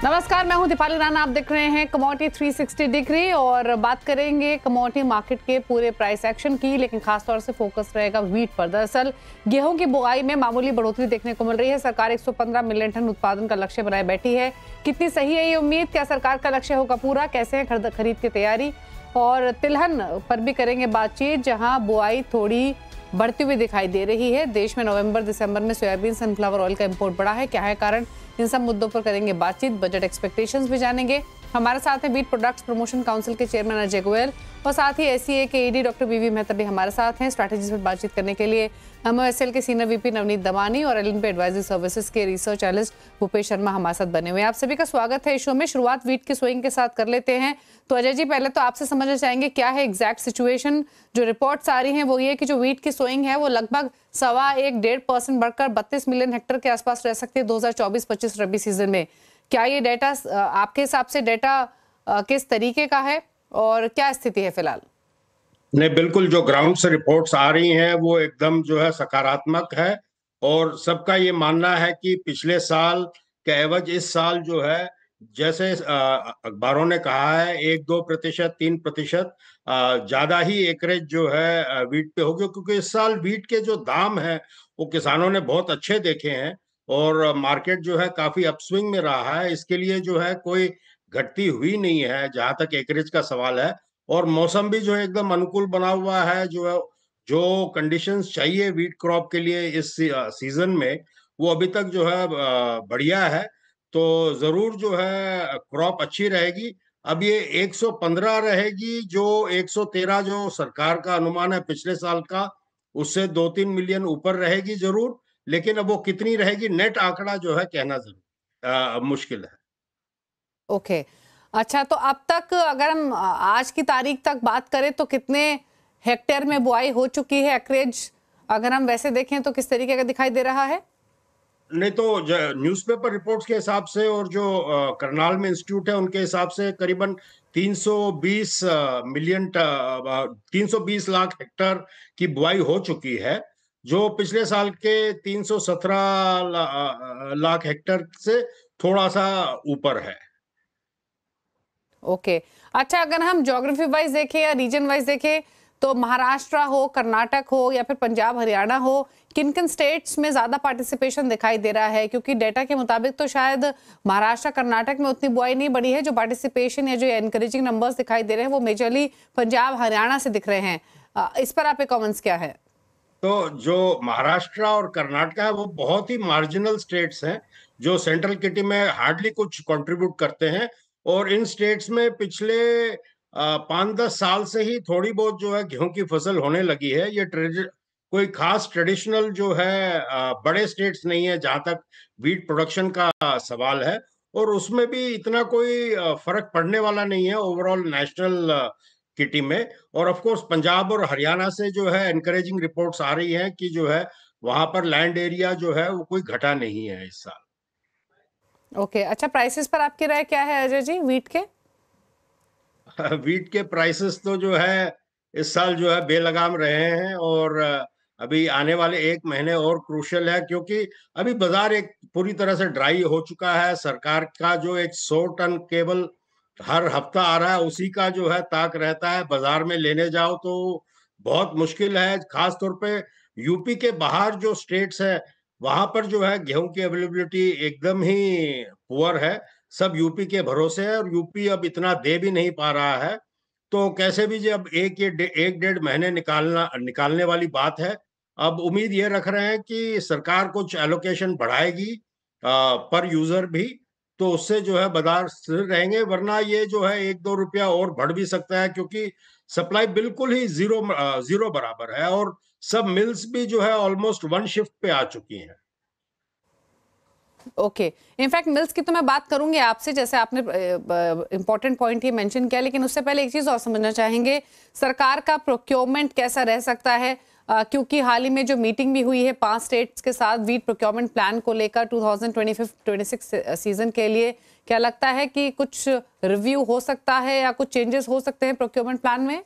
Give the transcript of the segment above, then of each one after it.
नमस्कार, मैं हूं दीपाली राणा। आप देख रहे हैं कमोडिटी 360 डिग्री और बात करेंगे कमोडिटी मार्केट के पूरे प्राइस एक्शन की, लेकिन खासतौर से फोकस रहेगा वीट पर। दरअसल गेहूं की बुआई में मामूली बढ़ोतरी देखने को मिल रही है। सरकार 115 मिलियन टन उत्पादन का लक्ष्य बनाए बैठी है। कितनी सही है ये उम्मीद? क्या सरकार का लक्ष्य होगा पूरा? कैसे है खरीद की तैयारी? और तिलहन पर भी करेंगे बातचीत, जहां बुआई थोड़ी बढ़ती हुई दिखाई दे रही है। देश में नवंबर दिसंबर में सोयाबीन सनफ्लावर ऑयल का इंपोर्ट बढ़ा है। क्या है कारण? इन सब मुद्दों पर करेंगे बातचीत। बजट एक्सपेक्टेशंस भी जानेंगे। हमारे साथ हैं वीट प्रोडक्ट्स प्रमोशन काउंसिल के चेयरमैन अजय गोयल और साथ ही एसीए के ईडी डॉक्टर बीवी मेहता भी हमारे साथ हैं। स्ट्रैटेजीज पर बातचीत करने के लिए एमओएसएल के सीनियर वीपी नवनीत दमानी और एलएनपी एडवाइजरी सर्विसेज के रिसर्च एनालिस्ट भूपेश शर्मा हमारे साथ बने हुए हैं। आप सभी का स्वागत है इस शो में। शुरुआत वीट के सोइंग के साथ कर लेते हैं। तो अजय जी, पहले तो आपसे समझना चाहेंगे क्या है एग्जैक्ट सिचुएशन। जो रिपोर्ट्स आ रही हैं वो ये कि जो वीट की सोइंग है वो लगभग 1.25% बढ़कर 32 मिलियन हेक्टेयर के आसपास रह सकती है 2024-25 रबी सीजन में। क्या ये डेटा आपके हिसाब से डेटा किस तरीके का है और क्या स्थिति है फिलहाल? नहीं, बिल्कुल जो ग्राउंड से रिपोर्ट्स आ रही हैं वो एकदम जो है सकारात्मक है। और सबका ये मानना है कि पिछले साल के एवज इस साल जो है, जैसे अखबारों ने कहा है, 1-2%, 3% ज्यादा ही एकरेज जो है वीट पे होगी, क्योंकि इस साल वीट के जो दाम है वो किसानों ने बहुत अच्छे देखे हैं और मार्केट जो है काफी अपस्विंग में रहा है। इसके लिए जो है कोई घटती हुई नहीं है जहां तक एकरेज का सवाल है। और मौसम भी जो है एकदम अनुकूल बना हुआ है। जो कंडीशंस चाहिए वीट क्रॉप के लिए इस सीजन में, वो अभी तक जो है बढ़िया है। तो जरूर जो है क्रॉप अच्छी रहेगी। अब ये 115 रहेगी, जो 113 जो सरकार का अनुमान है पिछले साल का, उससे 2-3 मिलियन ऊपर रहेगी जरूर। लेकिन अब वो कितनी रहेगी, नेट आंकड़ा जो है कहना जरूर मुश्किल है। ओके, अच्छा, तो अब तक अगर हम आज की तारीख तक बात करें तो कितने हेक्टेयर में बुआई हो चुकी है? एकरेज अगर हम वैसे देखें तो किस तरीके का दिखाई दे रहा है? नहीं तो न्यूज़पेपर रिपोर्ट्स के हिसाब से और जो करनाल में इंस्टीट्यूट है उनके हिसाब से करीबन 320 मिलियन 320 लाख हेक्टर की बुआई हो चुकी है, जो पिछले साल के 317 लाख हेक्टर से थोड़ा सा ऊपर है। ओके, अच्छा, अगर हम ज्योग्राफी वाइज देखें या रीजन वाइज देखें तो महाराष्ट्र हो, कर्नाटक हो या फिर पंजाब हरियाणा हो, किन किन स्टेट्स में ज्यादा पार्टिसिपेशन दिखाई दे रहा है? क्योंकि डेटा के मुताबिक तो शायद महाराष्ट्र कर्नाटक में उतनी बुआई नहीं बढ़ी है। जो पार्टिसिपेशन या जो एनकरेजिंग नंबर्स दिखाई दे रहे हैं वो मेजरली पंजाब हरियाणा से दिख रहे हैं। इस पर आपके कमेंट्स क्या है? तो जो महाराष्ट्र और कर्नाटक है वो बहुत ही मार्जिनल स्टेट्स हैं, जो सेंट्रल किटी में हार्डली कुछ कंट्रीब्यूट करते हैं। और इन स्टेट्स में पिछले 5-10 साल से ही थोड़ी बहुत जो है गेहूं की फसल होने लगी है। ये कोई खास ट्रेडिशनल जो है बड़े स्टेट्स नहीं है जहां तक वीट प्रोडक्शन का सवाल है। और उसमें भी इतना कोई फर्क पड़ने वाला नहीं है ओवरऑल नेशनल किटी में। और ऑफ कोर्स पंजाब और हरियाणा से जो है एनकरेजिंग रिपोर्ट्स आ रही हैं कि जो है वहां पर लैंड एरिया जो है वो कोई घटा नहीं है इस साल। ओके, अच्छा, प्राइसेस पर आपकी राय क्या है अजय जी वीट के? वीट के प्राइसेस तो जो है इस साल जो है बेलगाम रहे हैं। और अभी आने वाले 1 महीने और क्रूशियल है, क्योंकि अभी बाजार एक पूरी तरह से ड्राई हो चुका है। सरकार का जो 100 टन केवल हर हफ्ता आ रहा है, उसी का जो है ताक रहता है। बाजार में लेने जाओ तो बहुत मुश्किल है। खास तौर पे यूपी के बाहर जो स्टेट्स है, वहां पर जो है गेहूं की अवेलेबिलिटी एकदम ही पुअर है। सब यूपी के भरोसे है और यूपी अब इतना दे भी नहीं पा रहा है। तो कैसे भी जब 1-1.5 महीने निकालने वाली बात है। अब उम्मीद ये रख रहे हैं कि सरकार कुछ एलोकेशन बढ़ाएगी पर यूजर भी, तो उससे जो है बाजार स्थिर रहेंगे। वरना ये जो है 1-2 रुपया और बढ़ भी सकता है, क्योंकि सप्लाई बिल्कुल ही जीरो बराबर है। और सब मिल्स भी जो है ऑलमोस्ट वन शिफ्ट पे आ चुकी हैं। ओके, इनफैक्ट मिल्स की तो मैं बात करूंगी आपसे, जैसे आपने इंपॉर्टेंट पॉइंट ही मेंशन किया, लेकिन उससे पहले एक चीज और समझना चाहेंगे, सरकार का प्रोक्योरमेंट कैसा रह सकता है? क्योंकि हाल ही में जो मीटिंग भी हुई है 5 स्टेट्स के साथ वीट प्रोक्योरमेंट प्लान को लेकर 2025-26 सीजन के लिए, क्या लगता है कि कुछ रिव्यू हो सकता है या कुछ चेंजेस हो सकते हैं प्रोक्योरमेंट प्लान में?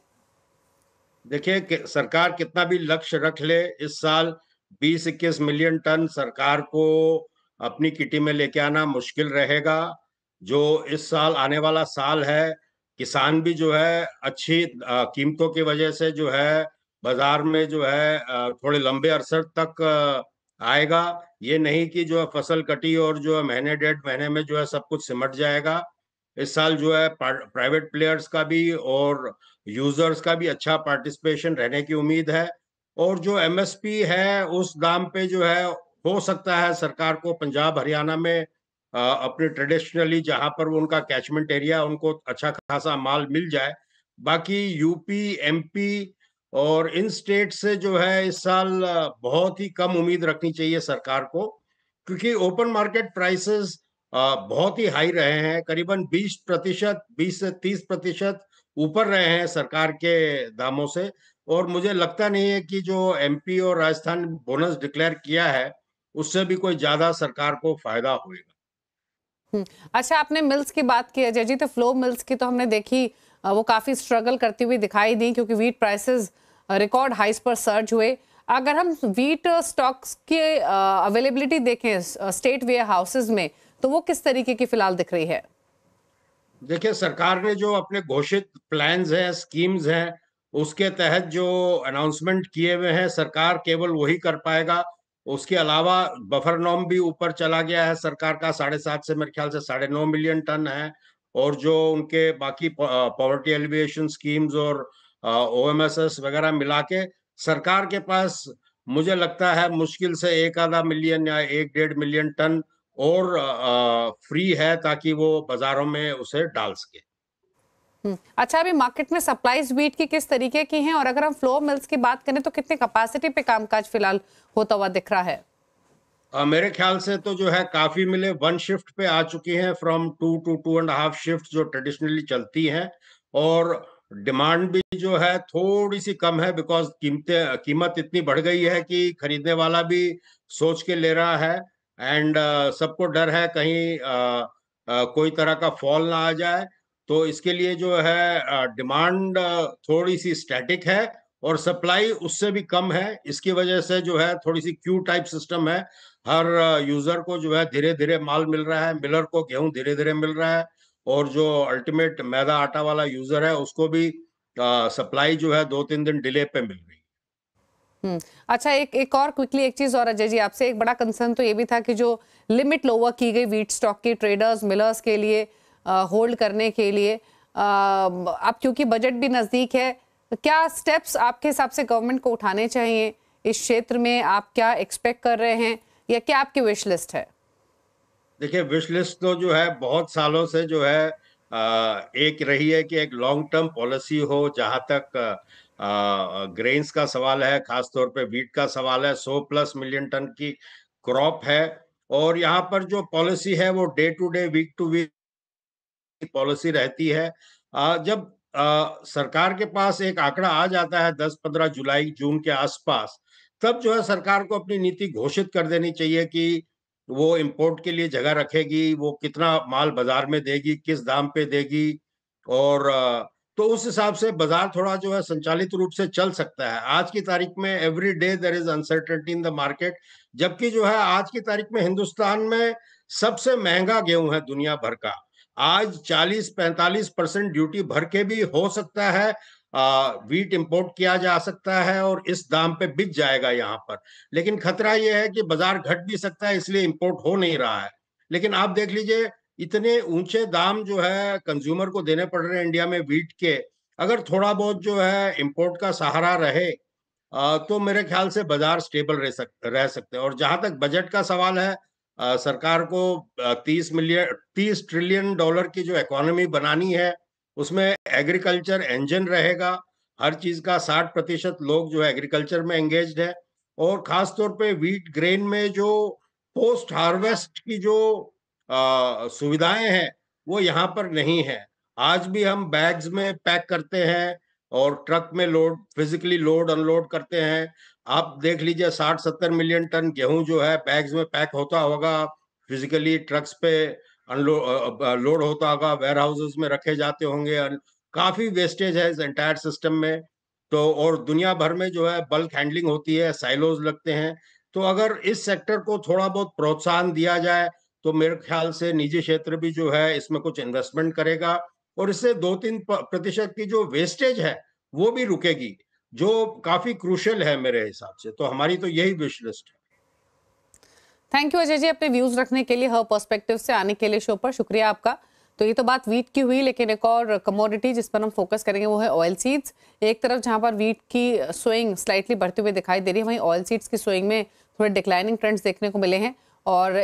देखिए सरकार कितना भी लक्ष्य रख ले, इस साल 20-21 मिलियन टन सरकार को अपनी किटी में लेके आना मुश्किल रहेगा। जो इस साल आने वाला साल है, किसान भी जो है अच्छी कीमतों की वजह से जो है बाजार में जो है थोड़े लंबे अरसे तक आएगा। ये नहीं कि जो है फसल कटी और जो है महीने 1.5 महीने में जो है सब कुछ सिमट जाएगा। इस साल जो है प्राइवेट प्लेयर्स का भी और यूजर्स का भी अच्छा पार्टिसिपेशन रहने की उम्मीद है। और जो एमएसपी है उस दाम पे जो है हो सकता है सरकार को पंजाब हरियाणा में अपने ट्रेडिशनली जहां पर वो उनका कैचमेंट एरिया उनको अच्छा खासा माल मिल जाए। बाकी यूपी एमपी और इन स्टेट से जो है इस साल बहुत ही कम उम्मीद रखनी चाहिए सरकार को, क्योंकि ओपन मार्केट प्राइसेस बहुत ही हाई रहे हैं, करीबन 20%, 20 से 30% ऊपर रहे हैं सरकार के दामों से। और मुझे लगता नहीं है कि जो एमपी और राजस्थान बोनस डिक्लेयर किया है उससे भी कोई ज्यादा सरकार को फायदा होगा। अच्छा, आपने मिल्स की बात की अजय जी, तो फ्लो मिल्स की तो हमने देखी, वो काफी स्ट्रगल करती हुई दिखाई दी क्योंकि वीट प्राइसेस रिकॉर्ड हाइस पर सर्ज हुए। अगर हम वीट स्टॉक्स की अवेलेबिलिटी देखें स्टेट वेयर हाउसेज में, तो वो किस तरीके की फिलहाल दिख रही है? देखिए, सरकार ने जो अपने घोषित प्लान्स हैं, स्कीम्स हैं, उसके तहत जो अनाउंसमेंट किए हुए हैं सरकार केवल वही कर पाएगा। उसके अलावा बफर नॉर्म भी ऊपर चला गया है सरकार का, 7.5 से मेरे ख्याल से 9.5 मिलियन टन है। और जो उनके बाकी पॉवर्टी एलिविएशन स्कीम्स और ओएमएसएस वगैरह मिला के सरकार के पास मुझे लगता है मुश्किल से 1 आधा मिलियन या 1 डेढ़ मिलियन टन और फ्री है, ताकि वो बाजारों में उसे डाल सके। अच्छा, अभी मार्केट में सप्लाईज वीट की किस तरीके की हैं, और अगर हम फ्लोर मिल्स की बात करें तो कितने कैपेसिटी पे कामकाज फिलहाल होता हुआ दिख रहा है? मेरे ख्याल से तो जो है काफी मिले 1 शिफ्ट पे आ चुकी हैं, फ्रॉम 2 to 2.5 शिफ्ट जो ट्रेडिशनली चलती हैं। और डिमांड भी जो है थोड़ी सी कम है, बिकॉज कीमत इतनी बढ़ गई है कि खरीदने वाला भी सोच के ले रहा है। एंड सबको डर है कहीं कोई तरह का फॉल ना आ जाए। तो इसके लिए जो है डिमांड थोड़ी सी स्टैटिक है और सप्लाई उससे भी कम है। इसकी वजह से जो है थोड़ी सी क्यू टाइप सिस्टम है, हर यूजर को जो है धीरे धीरे माल मिल रहा है, मिलर को गेहूं धीरे धीरे मिल रहा है, और जो अल्टीमेट मैदा आटा वाला यूजर है उसको भी सप्लाई जो है 2-3 दिन डिले पे मिल रही है। अच्छा, एक एक और क्विकली एक चीज और अजय जी आपसे, एक बड़ा कंसर्न तो ये भी था कि जो लिमिट लोअर की गई वीट स्टॉक की ट्रेडर्स मिलर्स के लिए होल्ड करने के लिए, अब क्योंकि बजट भी नजदीक है, क्या स्टेप्स आपके हिसाब से गवर्नमेंट को उठाने चाहिए इस क्षेत्र में? आप क्या एक्सपेक्ट कर रहे हैं, या क्या आपकी विश लिस्ट है? देखिए, विश लिस्ट तो जो है बहुत सालों से जो है एक रही है कि एक लॉन्ग टर्म पॉलिसी हो। जहां तक ग्रेन्स का सवाल है, खासतौर पे वीट का सवाल है, 100+ मिलियन टन की क्रॉप है। और यहाँ पर जो पॉलिसी है वो day to day, week to week policy रहती है। जब सरकार के पास एक आंकड़ा आ जाता है 10-15 जुलाई जून के आसपास, तब जो है सरकार को अपनी नीति घोषित कर देनी चाहिए कि वो इंपोर्ट के लिए जगह रखेगी, वो कितना माल बाजार में देगी, किस दाम पे देगी। और तो उस हिसाब से बाजार थोड़ा जो है संचालित रूप से चल सकता है। आज की तारीख में every day there is uncertainty in the market. जबकि जो है आज की तारीख में हिंदुस्तान में सबसे महंगा गेहूं है दुनिया भर का। आज 40-45% ड्यूटी भर के भी हो सकता है वीट इंपोर्ट किया जा सकता है और इस दाम पे बिक जाएगा यहाँ पर। लेकिन खतरा यह है कि बाजार घट भी सकता है, इसलिए इंपोर्ट हो नहीं रहा है। लेकिन आप देख लीजिए, इतने ऊंचे दाम जो है कंज्यूमर को देने पड़ रहे हैं इंडिया में वीट के। अगर थोड़ा बहुत जो है इंपोर्ट का सहारा रहे तो मेरे ख्याल से बाजार स्टेबल रह सकते हैं। और जहां तक बजट का सवाल है, सरकार को 30 ट्रिलियन डॉलर की जो इकोनॉमी बनानी है, उसमें एग्रीकल्चर इंजन रहेगा। हर चीज का 60% लोग जो है एग्रीकल्चर में एंगेज्ड है। और खास तौर पे वीट ग्रेन में जो पोस्ट हार्वेस्ट की जो सुविधाएं हैं वो यहाँ पर नहीं है। आज भी हम बैग्स में पैक करते हैं और ट्रक में लोड, फिजिकली लोड अनलोड करते हैं। आप देख लीजिए, 60-70 मिलियन टन गेहूं जो है बैग्स में पैक होता होगा, फिजिकली ट्रक्स पे अनलोड लोड होता होगा, वेयर हाउसेस में रखे जाते होंगे। काफी वेस्टेज है इस एंटायर सिस्टम में। तो और दुनिया भर में जो है बल्क हैंडलिंग होती है, साइलोज लगते हैं। तो अगर इस सेक्टर को थोड़ा बहुत प्रोत्साहन दिया जाए तो मेरे ख्याल से निजी क्षेत्र भी जो है इसमें कुछ इन्वेस्टमेंट करेगा और इससे 2-3 प्रतिशत की जो वेस्टेज है वो भी रुकेगी, जो काफी क्रूशियल है मेरे हिसाब से। तो हमारी तो यही विश लिस्ट है। थैंक यू अजय जी, अपने व्यूज रखने के लिए, हर पर्सपेक्टिव से आने के लिए शो पर, शुक्रिया आपका। तो ये तो बात वीट की हुई, लेकिन एक और कमोडिटी जिस पर हम फोकस करेंगे वो है ऑयल सीड्स। एक तरफ जहां पर वीट की स्विंग स्लाइटली बढ़ते हुए दिखाई दे रही है, वहीं ऑयल सीड्स की स्विंग में थोड़े डिक्लाइनिंग ट्रेंड्स देखने को मिले हैं। और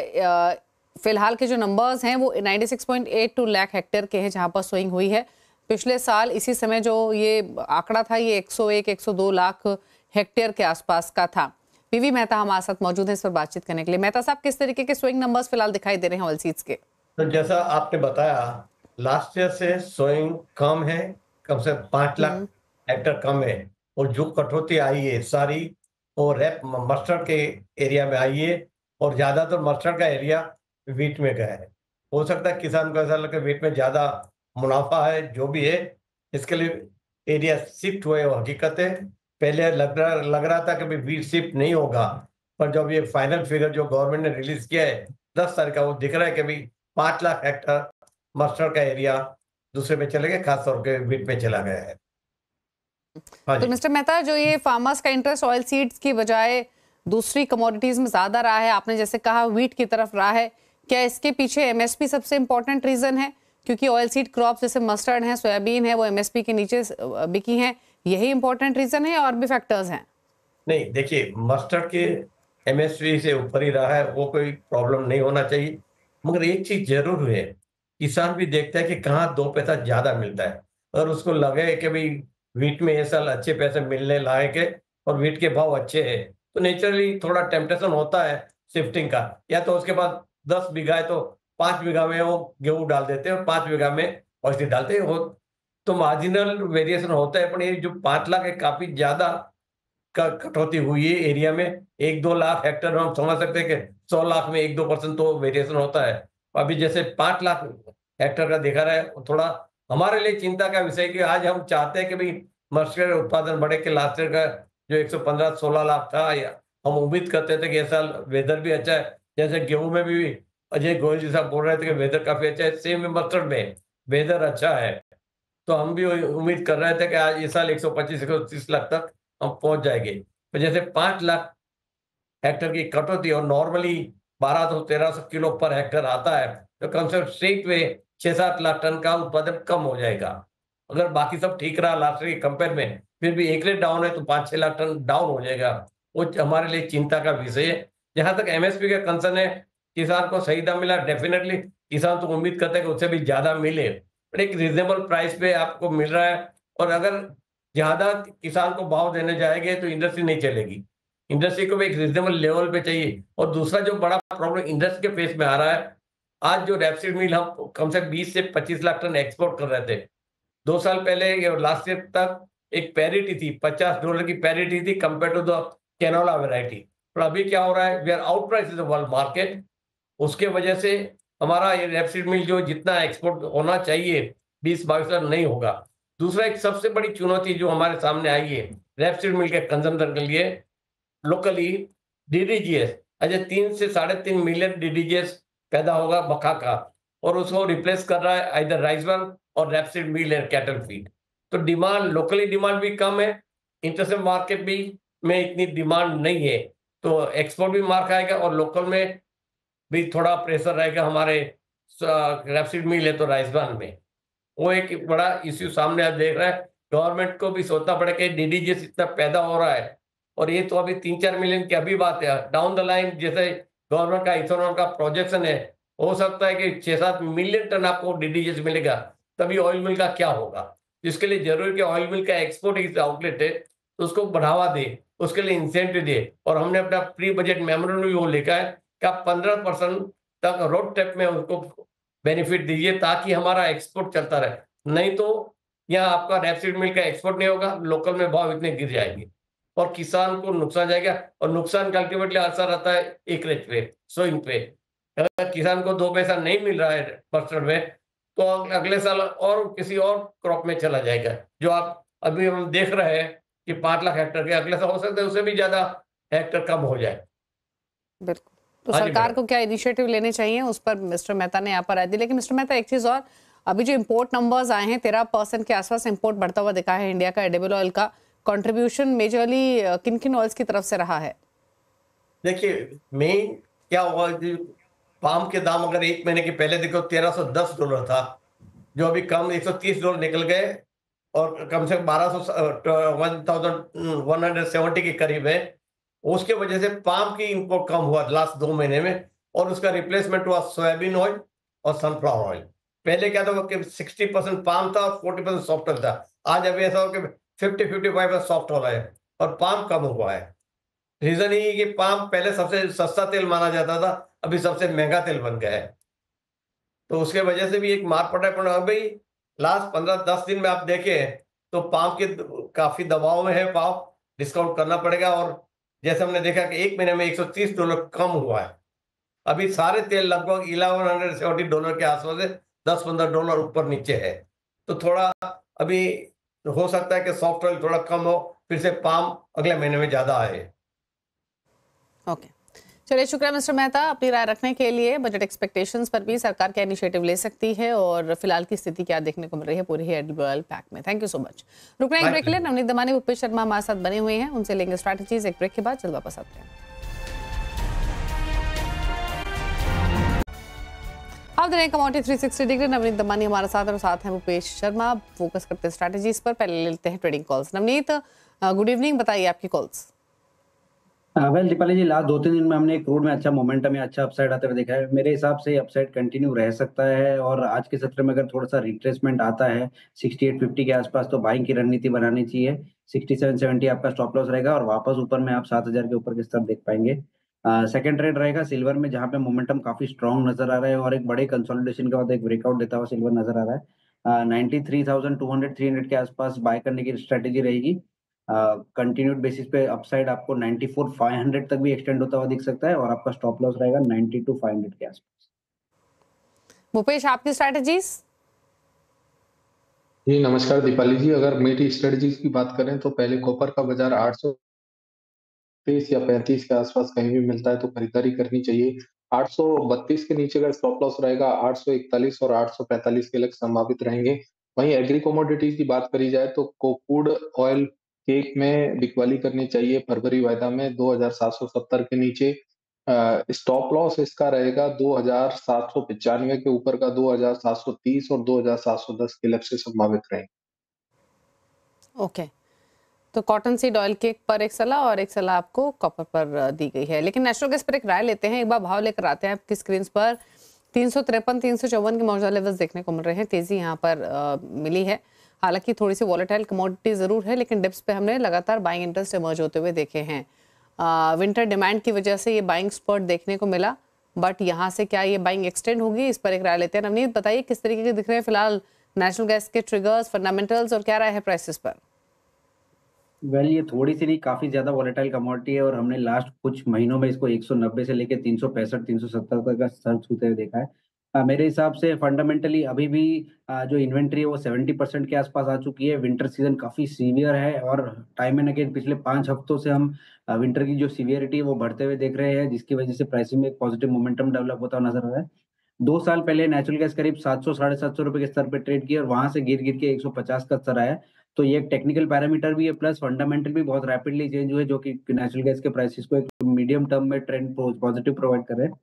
फिलहाल के जो नंबर्स हैं वो 96.82 लाख हेक्टेयर के हैं जहां पर स्विंग हुई है। पिछले साल इसी समय जो ये आंकड़ा था ये 101-102 लाख हेक्टेयर के आसपास का था। पीवी मेहता हमारे साथ मौजूद है इस पर बातचीत करने के लिए। मेहता साहब, किस तरीके के स्विंग नंबर्स फिलहाल दिखाई दे रहे हैं ऑयल सीड्स के? तो जैसा आपने बताया, लास्ट ईयर से स्विंग कम है, कम से 5 लाख हेक्टेयर कम है। और जो कटौती आई है सारी वो रैप मस्टर्ड के एरिया में आई है और ज्यादातर मस्टर्ड का एरिया वीट में गया है। हो सकता है किसान को ऐसा लगे वीट में ज्यादा मुनाफा है, जो भी है इसके लिए एरिया शिफ्ट हुए, वो हकीकत है। पहले लग रहा था कि वीट शिफ्ट नहीं होगा, पर जब ये फाइनल फिगर जो गवर्नमेंट ने रिलीज किया है 10 तारीख का, वो दिख रहा है कि 5 लाख हेक्टेयर मस्टर्ड का एरिया दूसरे पे चले गए, खासतौर पे वीट पे चला गया है। तो मिस्टर मेहता, जो ये फार्मर्स का इंटरेस्ट ऑयल सीड्स की बजाय दूसरी कमोडिटीज में ज्यादा रहा है, आपने जैसे कहा वीट की तरफ रहा है, क्या इसके पीछे एमएसपी सबसे इंपॉर्टेंट रीजन है? क्योंकि ऑयल सीड क्रॉप जैसे मस्टर्ड है, सोयाबीन है, वो एमएसपी के नीचे बिकी हैं, यही इंपॉर्टेंट रीजन है और भी फैक्टर्स हैं? नहीं, देखिए, मस्टर्ड के एमएसपी से ऊपर ही रहा है, वो कोई प्रॉब्लम नहीं होना चाहिए। मगर एक चीज जरूर है, किसान भी देखता है कि कहाँ 2 पैसा ज्यादा मिलता है। अगर उसको लगे कि वीट में ये साल अच्छे पैसे मिलने लायक है और वीट के भाव अच्छे हैं, तो नेचुरली थोड़ा टेम्पटेशन होता है शिफ्टिंग का। या तो उसके पास 10 बीघा है तो 5 बीघा में वो गेहूं डाल देते हैं और 5 बीघा में औषधि डालते हैं। तो मार्जिनल वेरिएशन होता है, पर ये जो 5 लाख है काफी ज्यादा कटौती हुई है एरिया में। 1-2 लाख हेक्टेयर हम समझ सकते हैं कि 100 लाख में 1-2% तो वेरिएशन होता है। अभी जैसे 5 लाख हेक्टेयर का देखा रहा है, थोड़ा हमारे लिए चिंता का विषय कि आज हम चाहते हैं कि मस्टर्ड उत्पादन बढ़े, के लास्ट ईयर का जो 115-16 लाख था, या हम उम्मीद करते थे कि इस साल वेदर भी अच्छा है। जैसे गेहूं में भी अजय गोयल जी साहब बोल रहे थे कि वेदर काफी अच्छा है, सेम मस्टर्ड में वेदर अच्छा है। तो हम भी उम्मीद कर रहे थे कि आज इस साल 125-130 लाख तक हम पहुंच जाएंगे। तो जैसे 5 लाख हेक्टेयर की कटौती और नॉर्मली 1200-1300 किलो पर हेक्टेयर आता है, तो कम से कम स्ट्रेट वे 6-7 लाख टन का उत्पादन कम हो जाएगा। अगर बाकी सब ठीक रहा लास्ट ईयर के कंपेयर में, फिर भी एक रेट डाउन है तो 5-6 लाख टन डाउन हो जाएगा। वो हमारे लिए चिंता का विषय है। जहां तक एमएसपी का कंसर्न है, किसान को सही दाम मिला, डेफिनेटली किसान तो उम्मीद करते हैं कि उससे भी ज्यादा मिले, पर एक रीजनेबल प्राइस पे आपको मिल रहा है। और अगर ज्यादा किसान को भाव देने जाएंगे तो इंडस्ट्री नहीं चलेगी। इंडस्ट्री को भी एक रीजनेबल लेवल पे चाहिए। और दूसरा जो बड़ा प्रॉब्लम इंडस्ट्री के फेस में आ रहा है, आज जो रैपसीड मिल हम कम से 20 से 25 लाख टन एक्सपोर्ट कर रहे थे। 2 साल पहले लास्ट ईयर तक एक पैरिटी थी, $50 की पैरिटी थी compare to the canola variety. पर अभी क्या हो रहा है, we are out price the world market. उसके वजह से हमारा ये रैपसीड मिल जो जितना एक्सपोर्ट होना चाहिए 20-22 लाख नहीं होगा। दूसरा एक सबसे बड़ी चुनौती जो हमारे सामने आई है रैपसीड मिल के कंजम्पशन के लिए, लोकली डीडीजीएस, अजय 3 से 3.5 मिलियन डीडीजीएस पैदा होगा मक्का का, और उसको रिप्लेस कर रहा है इधर राइसबर्ग और rapeseed mill and cattle feed. तो डिमांड, लोकली डिमांड भी कम है, इंटरनेशनल मार्केट भी में इतनी डिमांड नहीं है, तो एक्सपोर्ट भी मार खाएगा और लोकल में भी थोड़ा प्रेशर रहेगा। हमारे रैपसीड मिल है तो राइसबर्ग में वो एक बड़ा इश्यू सामने आप देख रहे हैं। गवर्नमेंट को भी सोचना पड़ेगा कि डीडीजीएस इतना पैदा हो रहा है, और ये तो अभी 3-4 मिलियन की अभी बात है। डाउन द लाइन जैसे गवर्नमेंट का इथेनॉल का प्रोजेक्शन है, हो सकता है कि 6-7 मिलियन टन आपको डीडीजीएस मिलेगा, तभी ऑयल मिल का क्या होगा। इसके लिए जरूरी कि ऑयल मिल का एक्सपोर्ट एक आउटलेट है तो उसको बढ़ावा दे, उसके लिए इंसेंटिव दे। और हमने अपना प्री बजट मेमोरेंडम भी वो लिखा है कि आप 15% तक रोड टैप में उसको बेनिफिट दीजिए ताकि हमारा एक्सपोर्ट चलता रहे। नहीं तो यहाँ आपका रैपसीड मिल का एक्सपोर्ट नहीं होगा, लोकल में भाव इतने गिर जाएंगे और किसान को नुकसान जाएगा। और नुकसान का अल्टीमेटली असर आता है एकरेज पे, सोइंग पे। अगर किसान को 2 पैसा नहीं मिल रहा है मस्टर्ड में, तो अगले साल और किसी और क्रॉप में चला जाएगा। जो आप अभी हम देख रहे हैं कि 5 लाख हेक्टेयर के, अगले साल हो सकता है उससे भी ज्यादा हेक्टेयर कम हो जाए। बिल्कुल। तो हाँ जी सरकार मैडम। को क्या इनिशिएटिव लेने चाहिए, उस पर मिस्टर मेहता ने यहाँ पर राय दी। लेकिन मिस्टर मेहता, एक चीज और, अभी जो इम्पोर्ट नंबर्स आए हैं 13% के आसपास इम्पोर्ट बढ़ता हुआ दिखा है इंडिया का एडिबल ऑयल का। कंट्रीब्यूशन मेजरली किन किन ऑयल्स की तरफ से रहा है? देखिए मेन क्या हुआ, पाम के दाम अगर एक महीने के पहले देखो $1310 था, जो अभी कम $130 निकल गए और कम से कम 1170 के करीब है। उसके वजह से पाम की इंपोर्ट कम हुआ लास्ट 2 महीने में, और उसका रिप्लेसमेंट हुआ सोयाबीन ऑयल और सनफ्लावर ऑयल। पहले क्या था कि 60% पाम था और 40% सॉफ्ट ऑयल था। आज अभी ऐसा हो कि 50-55% सॉफ्ट ऑयल है और पाम कम हुआ है। रीजन ये है कि पाम पहले सबसे सस्ता तेल माना जाता था, अभी सबसे महंगा तेल बन गया है। तो उसके वजह से भी एक मार पड़ा है। पर अभी लास्ट 15-10 दिन में आप देखें तो पाम के काफी दबाव में है पाम, डिस्काउंट करना पड़ेगा। और जैसे हमने देखा कि एक महीने में $130 कम हुआ है। अभी सारे तेल लगभग $1170 के आसपास है, $10-15 ऊपर नीचे है। तो थोड़ा अभी हो सकता है कि सॉफ्ट ऑयल थोड़ा कम हो, फिर से पाम अगले महीने में ज्यादा आए। ओके, चलिए, शुक्रिया मिस्टर मेहता अपनी राय रखने के लिए। बजट एक्सपेक्टेशंस पर भी सरकार क्या इनिशिएटिव ले सकती है और फिलहाल की स्थिति क्या देखने को मिल रही है पूरी एडिबल ऑयल पैक में। Thank you so much. रुकना एक ब्रेक के लिए। नवनीत दमानी, भूपेश शर्मा हमारे साथ बने हुए हैं, उनसे लेंगे स्ट्रैटेजीज। एक ब्रेक के बाद जल्द वापस आते हैं। आप देख रहे हैं कमोडिटी 360 डिग्री। नवनीत दमानी हमारे साथ और साथ हैं भूपेश शर्मा। फोकस करते हैं स्ट्रैटेजीज पर। पहले लेते हैं trading calls. Navneet, good evening, बताइए आपकी कॉल्स। वेल दीपाली जी, लास्ट 2-3 दिन में हमने क्रूड में अच्छा मोमेंटम या अच्छा अपसाइड आते हुए देखा है। मेरे हिसाब से अपसाइड कंटिन्यू रह सकता है और आज के सत्र में अगर थोड़ा सा रिट्रेसमेंट आता है 6850 के आसपास तो बाइंग की रणनीति बनानी चाहिए। 6770 आपका स्टॉप लॉस रहेगा और वापस ऊपर में आप 7000 के ऊपर के स्तर देख पाएंगे। सेकंड ट्रेड रहेगा सिल्वर में, जहाँ पे मोमेंटम काफी स्ट्रांग नजर आ रहा है और एक बड़े कंसोलिडेशन के बाद एक ब्रेकआउट देता हुआ सिल्वर नजर आ रहा है। 93,200-300 के आसपास बाय करने की स्ट्रेटेजी रहेगी। कंटिन्यूड बेसिस पे अपसाइड आपको 94,500 तक भी एक्सटेंड होता हुआ दिख सकता है और आपका स्टॉप लॉस रहेगा 92,500 के आसपास। भूपेश, आपकी स्ट्रैटेजीज? जी नमस्कार दीपाली जी, अगर मेरी स्ट्रेटजीज की बात करें तो पहले कॉपर का बाजार 830 या 35 के आसपास कहीं भी मिलता है तो खरीदारी करनी चाहिए। 832 के नीचे अगर स्टॉप लॉस रहेगा, 841 और 845 के लक्ष्य संभावित रहेंगे। वहीं एग्री कमोडिटीज की बात करी जाए तो क्रूड ऑयल केक में बिकवाली करनी चाहिए फरवरी वायदा में 2770 के नीचे। स्टॉप लॉस इसका रहेगा 2795 के ऊपर का 2730 और 2710 के लक्ष्य संभावित रहेंगे। ओके, तो कॉटन सीड ऑयल केक पर एक सलाह और एक सलाह आपको कॉपर पर दी गई है। लेकिन नेचुरल गैस पर एक राय लेते हैं। एक बार भाव लेकर आते हैं आपकी स्क्रीन पर। 353-354 के मौजूदा लेवल्स देखने को मिल रहे हैं। तेजी यहाँ पर मिली है। हालांकि थोड़ी सी वॉलेटाइल कमोडिटी जरूर है, लेकिन डिप्स पे हमने लगातार बाइंग इंटरेस्ट इमर्ज होते हुए देखे हैं। विंटर डिमांड की वजह से ये बाइंग स्पॉट देखने को मिला, बट यहाँ से क्या ये बाइंग एक्सटेंड होगी, इस पर एक राय लेते हैं। नवनीत, बताइए किस तरीके के दिख रहे हैं फिलहाल नेचुरल गैस के ट्रिगर्स, फंडामेंटल्स और क्या राय है प्राइसेस पर? वेल ये थोड़ी सी नहीं, काफी ज्यादा वॉलेटाइल कमोडिटी है और हमने लास्ट कुछ महीनों में इसको 190 से लेके 365-370 तक का स्तर छूते हुए देखा है। मेरे हिसाब से फंडामेंटली अभी भी जो इन्वेंट्री है वो 70% के आसपास आ चुकी है। विंटर सीजन काफी सीवियर है और टाइम एंड अगेन पिछले 5 हफ्तों से हम विंटर की जो सीवियरिटी है वो बढ़ते हुए देख रहे हैं, जिसकी वजह से प्राइसिंग में एक पॉजिटिव मोमेंटम डेवलप होता हुआ नजर आ रहा है। 2 साल पहले नेचुरल गैस करीब 700-750 के स्तर पे ट्रेड किया और वहां से गिर गिर के 150 का स्तर आया। तो ये एक टेक्निकल पैरामीटर भी है, प्लस फंडामेंटल भी बहुत रैपिडली चेंज हुए, जो कि नेचुरल गैस के प्राइसेस को एक मीडियम टर्म में ट्रेंड पॉजिटिव प्रोवाइड कर रहे हैं।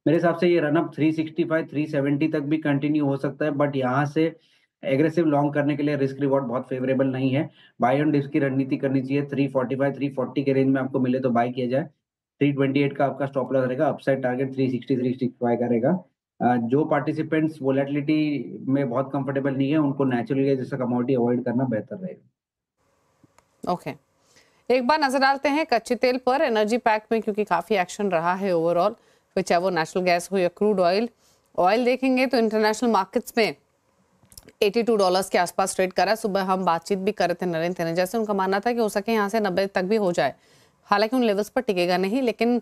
मेरे हिसाब से ये रन अप 365-370 तक भी कंटिन्यू हो सकता है, बट यहाँ से एग्रेसिव लॉन्ग करने के लिए रिस्क रिवॉर्ड बहुत फेवरेबल नहीं है। बाय ऑन डिप्स की रणनीति करनी चाहिए। 345-340 के रेंज में आपको मिले तो बाय किया जाए। 328 का आपका स्टॉप लॉस रहेगा। अपसाइड टारगेट 360-365 का रहेगा। जो पार्टिसिपेंट्स वोलेटिलिटी में बहुत कंफर्टेबल नहीं है, उनको नेचुरल गैस जैसा कमोडिटी अवॉइड करना बेहतर रहेगा। ओके, एक बार नजर डालते हैं कच्चे तेल पर। एनर्जी पैक में क्योंकि काफी एक्शन रहा है ओवरऑल, फिर चाहे वो नेचुरल गैस हो या क्रूड ऑयल देखेंगे तो इंटरनेशनल मार्केट्स में $82 के आसपास ट्रेड करा। सुबह हम बातचीत भी कर रहे थे नरेंद्र तनेजा से, उनका मानना था कि हो सके यहाँ से 90 तक भी हो जाए। हालांकि उन लेवल्स पर टिकेगा नहीं, लेकिन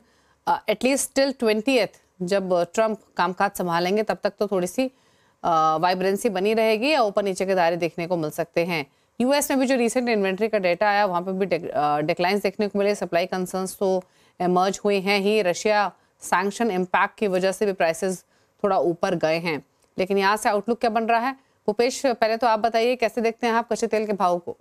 एटलीस्ट टिल 20th जब ट्रंप कामकाज संभालेंगे तब तक तो थोड़ी सी वाइब्रेंसी बनी रहेगी या ऊपर नीचे के दायरे देखने को मिल सकते हैं। यूएस में भी जो रिसेंट इन्वेंट्री का डेटा आया वहाँ पे भी डिक्लाइंस देखने को मिले। सप्लाई कंसर्न्स तो एमर्ज हुए हैं ही। रशिया सैंक्शन इम्पैक्ट की वजह से भी प्राइसेस थोड़ा ऊपर गए हैं, लेकिन यहाँ से आउटलुक क्या बन रहा है? भूपेश, पहले तो आप बताइए कैसे देखते हैं आप कच्चे तेल के भाव को?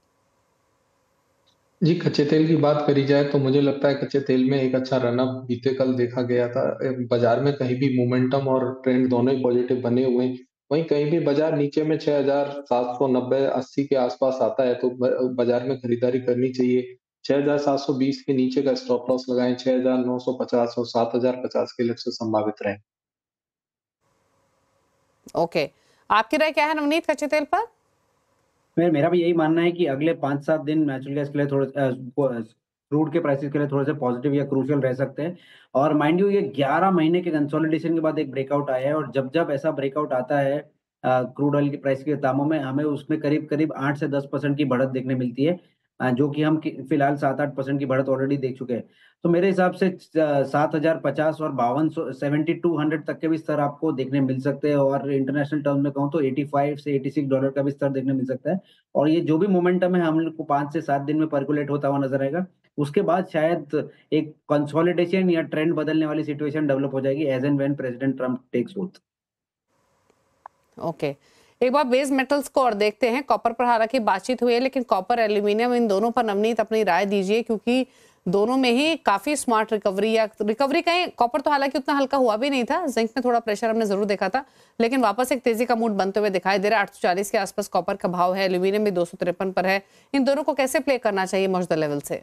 जी, कच्चे तेल की बात करी जाए तो मुझे लगता है कच्चे तेल में एक अच्छा रन अप बीते कल देखा गया था। बाजार में कहीं भी मोमेंटम और ट्रेंड दोनों ही पॉजिटिव बने हुए हैं। वहीं कहीं भी बाजार नीचे में 6,790-80 के आसपास आता है तो बाजार में खरीदारी करनी चाहिए। 6,720 के नीचे का स्टॉप लॉस लगाएं, 6,950 और 7,050 के लक्ष्य संभावित रहें। ओके, आपकी राय क्या है नवनीत कच्चे तेल पर? मेरा भी यही मानना है कि अगले 5-7 दिन नेचुरल गैस के लिए थोड़े क्रूड के प्राइसेस के लिए थोड़े से पॉजिटिव या क्रूशियल रह सकते हैं। और माइंड यू, ये 11 महीने के कंसोलिडेशन के बाद एक ब्रेकआउट आया है, और जब ऐसा ब्रेकआउट आता है क्रूड ऑयल के प्राइस के दामों में, हमें उसमें करीब 8 से 10% की बढ़त देखने मिलती है, जो कि हम फिलहाल 7-8% की बढ़त ऑलरेडी देख चुके हैं। तो मेरे हिसाब से 7,050 और 5200 7200 तक के भी स्तर आपको देखने मिल सकते हैं, और इंटरनेशनल टर्म में कहूँ तो $85 से $86 का भी स्तर देखने मिल सकता है। और ये जो भी मोमेंटम है हम लोग को 5 से 7 दिन में पर्कुलेट होता हुआ नजर आएगा। उसके बाद शायद एक कंसोलिडेशन या ट्रेंड बदलने वाली सिचुएशन डेवलप हो जाएगी as and when President Trump takes oath. Okay, एक बार बेस मेटल्स को और देखते हैं। कॉपर पर हालांकि बातचीत हुई है, लेकिन कॉपर, एल्यूमिनियम, इन दोनों पर नवनीत अपनी राय दीजिए, क्योंकि दोनों में ही काफी स्मार्ट रिकवरी कहीं। कॉपर तो हालांकि उतना हल्का हुआ भी नहीं था, जिंक में थोड़ा प्रेशर हमने जरूर देखा था, लेकिन वापस एक तेजी का मूड बनते हुए दिखाई दे रहा है। 840 के आसपास कॉपर का भाव है, एल्यूमिनियम भी 253 पर है। इन दोनों को कैसे प्ले करना चाहिए मौजूदा लेवल से?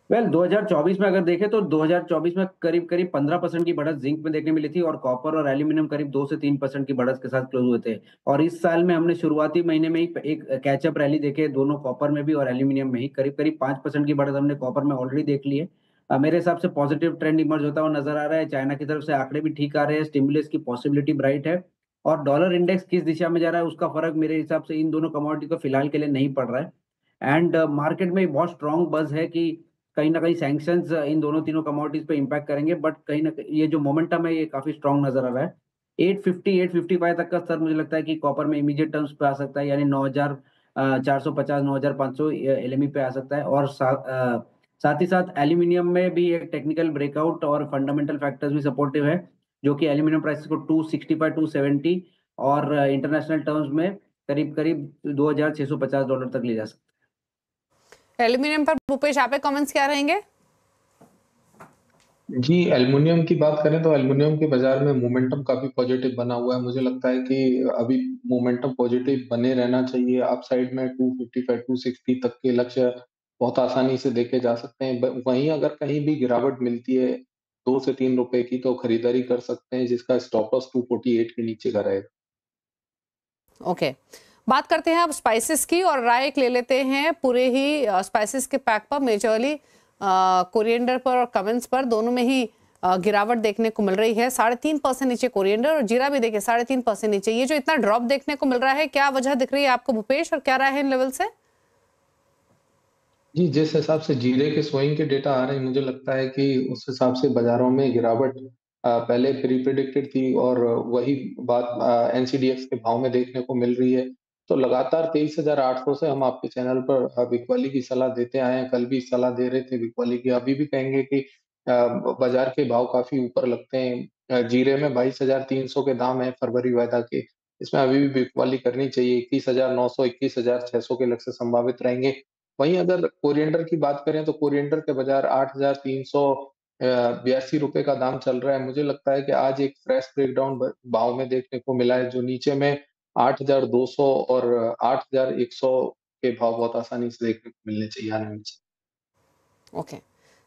2024 में अगर देखें तो 2024 में करीब 15% की बढ़त जिंक में देखने मिली थी, और कॉपर और एल्यूमिनियम करीब 2 से 3% की बढ़त के साथ क्लोज हुए थे। और इस साल में हमने शुरुआती महीने में ही एक कैचअप रैली देखे, दोनों कॉपर में भी और एल्यूमिनियम में ही करीब 5% की बढ़त हमने कॉपर में ऑलरेडी देख ली है। मेरे हिसाब से पॉजिटिव ट्रेंड इमर्ज होता हुआ नजर आ रहा है। चाइना की तरफ से आंकड़े भी ठीक आ रहे हैं, स्टिमुलस की पॉसिबिलिटी ब्राइट है, और डॉलर इंडेक्स किस दिशा में जा रहा है उसका फर्क मेरे हिसाब से इन दोनों कमोडिटी को फिलहाल के लिए नहीं पड़ रहा है। एंड मार्केट में बहुत स्ट्रॉन्ग बज है कि कहीं ना कहीं सैंक्शंस इन दोनों तीनों कमोडिटीज पे इम्पैक्ट करेंगे, बट कहीं ना कहीं ये जो मोमेंटम है ये काफी स्ट्रॉन्ग नजर आ रहा है। 850 855 तक का स्तर मुझे लगता है कि कॉपर में इमीडिएट टर्म्स पे आ सकता है, यानी 9,450 9,500 एलएमई पे आ सकता है। और साथ ही साथ एल्यूमिनियम में भी एक टेक्निकल ब्रेकआउट और फंडामेंटल फैक्टर्स भी सपोर्टिव है, जो कि एल्यूमिनियम प्राइसेस को 265 270 और इंटरनेशनल टर्म्स में करीब $2,650 तक ले जा सकते हैं। एल्यूमिनियम पर भूपेश, आप कमेंट्स क्या रहेंगे? जी, एल्युमिनियम की बात करें तो एल्युमिनियम के बाजार में मोमेंटम काफी पॉजिटिव बना हुआ है। मुझे लगता है कि अभी मोमेंटम पॉजिटिव बने रहना चाहिए। अप साइड में 255 260 तक के लक्ष्य बहुत आसानी से देखे जा सकते हैं। वहीं अगर कहीं भी गिरावट मिलती है 2 से 3 रुपए की तो खरीदारी कर सकते हैं, जिसका स्टॉप लॉस 248 के नीचे का रहेगा। ओके, बात करते हैं अब स्पाइसेस की, और राय एक ले लेते हैं पूरे ही स्पाइसेस के पैक पर। मेजरली कोरिएंडर पर और कमेंट्स पर दोनों में ही गिरावट देखने को मिल रही है। 3.5% नीचे कोरिएंडर, और जीरा भी देखिए 3.5% नीचे। ये जो इतना ड्रॉप देखने को मिल रहा है, क्या वजह दिख रही है आपको भूपेश, और क्या राय है इन लेवल से? जी, जिस हिसाब से जीरे के स्विंग के डेटा आ रहे हैं, मुझे लगता है कि उस हिसाब से बाजारों में गिरावट पहले प्री-प्रिडिक्टेड थी, और वही बात एनसीडीएक्स के भाव में देखने को मिल रही है। तो लगातार 23,800 से हम आपके चैनल पर बिकवाली की सलाह देते आए हैं। कल भी सलाह दे रहे थे बिकवाली की, अभी भी कहेंगे कि बाजार के भाव काफ़ी ऊपर लगते हैं। जीरे में 22,300 के दाम हैं फरवरी वायदा के। इसमें अभी भी बिकवाली करनी चाहिए। 21,900 21,600 के लक्ष्य संभावित रहेंगे। वहीं अगर कोरिएंडर की बात करें तो कोरिएंडर के बाजार 8,300 ₹82 का दाम चल रहा है। मुझे लगता है कि आज एक फ्रेश ब्रेकडाउन भाव में देखने को मिला है, जो नीचे में 8,200 और 8,100 के भाव बहुत आसानी से देखने को मिलने चाहिए आने वाले समय। ओके,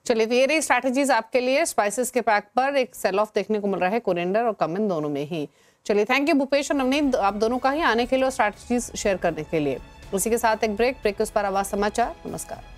चलिए, तो ये रही स्ट्रैटेजीज आपके लिए। स्पाइसेस के पैक पर एक सेल ऑफ देखने को मिल रहा है कोरिएंडर और कमिन दोनों में ही। चलिए, थैंक यू भूपेश और नवनीत, आप दोनों का ही आने के लिए और स्ट्रैटेजीज शेयर करने के लिए। उसी के साथ एक ब्रेक के उस पर आवाज समाचार। नमस्कार।